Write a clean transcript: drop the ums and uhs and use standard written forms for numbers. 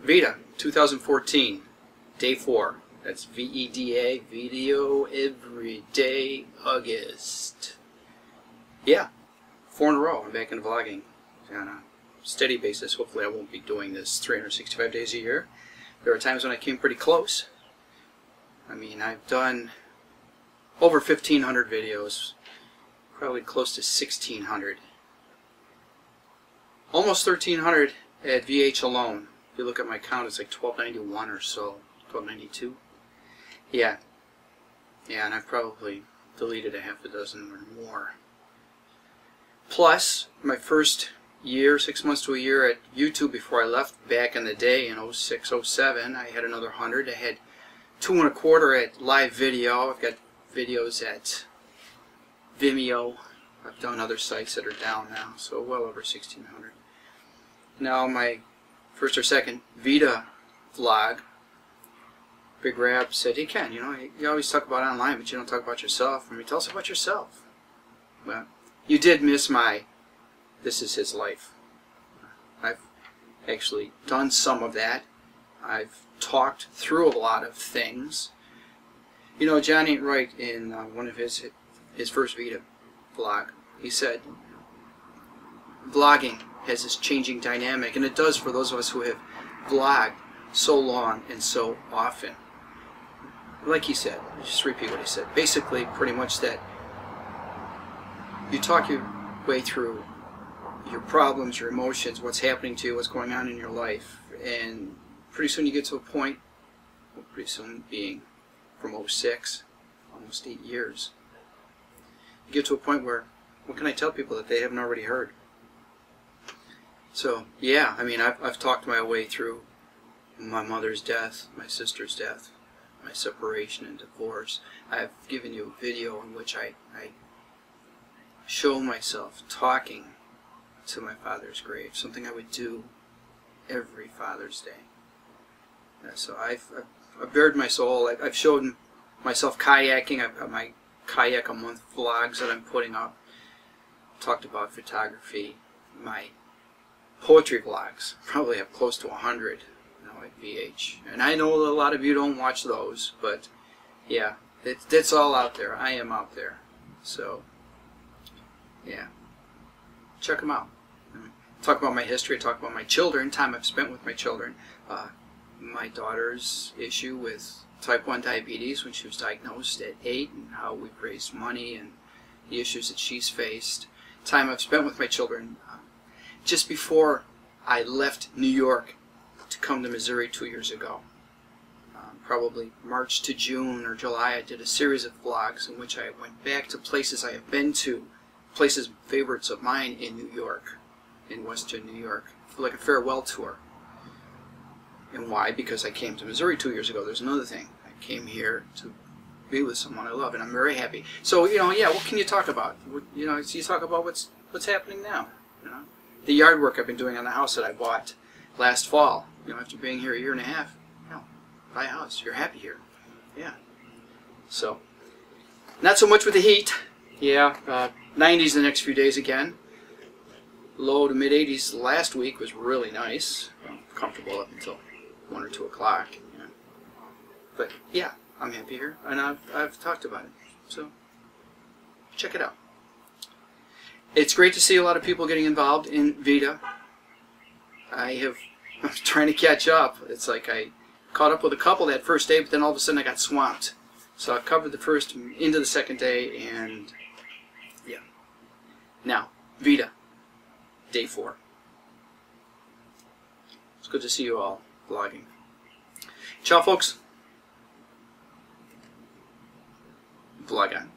VEDA 2014, day 4. That's VEDA, video every day, August. Yeah, 4 in a row. I'm back into vlogging on a steady basis. Hopefully I won't be doing this 365 days a year. There are times when I came pretty close. I mean, I've done over 1,500 videos, probably close to 1,600. Almost 1,300 at VH alone. If you look at my count, it's like 1,291 or so, 1,292. Yeah, and I've probably deleted a half a dozen or more. Plus, my first year, 6 months to a year at YouTube before I left back in the day in 06, 07, I had another 100. I had 2.25 at live video. I've got videos at Vimeo. I've done other sites that are down now, so well over 1,600. Now my first or second VEDA vlog, Big Rab said, "Hey Ken, you know, you always talk about online, but you don't talk about yourself. I mean, tell us about yourself." Well, you did miss my "This is his life." I've actually done some of that. I've talked through a lot of things. You know, John Ain't Right, in one of his first VEDA vlog, he said, vlogging has this changing dynamic, and it does for those of us who have vlogged so long and so often. Like he said, just repeat what he said. Basically, pretty much that you talk your way through your problems, your emotions, what's happening to you, what's going on in your life, and pretty soon you get to a point, well, pretty soon being from 06, almost 8 years, you get to a point where, what can I tell people that they haven't already heard? So, yeah, I mean, I've talked my way through my mother's death, my sister's death, my separation and divorce. I've given you a video in which I show myself talking to my father's grave, something I would do every Father's Day. So I've bared my soul. I've showed myself kayaking. I've got my kayak a month vlogs that I'm putting up. Talked about photography. My poetry vlogs probably have close to 100 now at VH. And I know a lot of you don't watch those, but yeah, it's all out there. I am out there. So yeah, check them out. Talk about my history, talk about my children, time I've spent with my children, my daughter's issue with type 1 diabetes when she was diagnosed at 8, and how we've raised money and the issues that she's faced, time I've spent with my children. Just before I left New York to come to Missouri 2 years ago, probably March to June or July, I did a series of vlogs in which I went back to places I have been to, places favorites of mine in New York, in Western New York, like a farewell tour. And why? Because I came to Missouri 2 years ago. There's another thing. I came here to be with someone I love, and I'm very happy. So, you know, yeah, what can you talk about? You know, you talk about what's happening now. You know, the yard work I've been doing on the house that I bought last fall. You know, after being here a year and a half, you know, buy a house. You're happy here. Yeah. So, not so much with the heat. Yeah, 90s the next few days again. Low to mid 80s last week was really nice. Well, comfortable up until 1 or 2 o'clock. You know. But yeah, I'm happy here, and I've talked about it. So check it out. It's great to see a lot of people getting involved in VEDA. I'm trying to catch up. It's like I caught up with a couple that first day, but then all of a sudden I got swamped. So I covered the first into the second day, and yeah. Now, VEDA, day 4. It's good to see you all vlogging. Ciao, folks. Vlog on.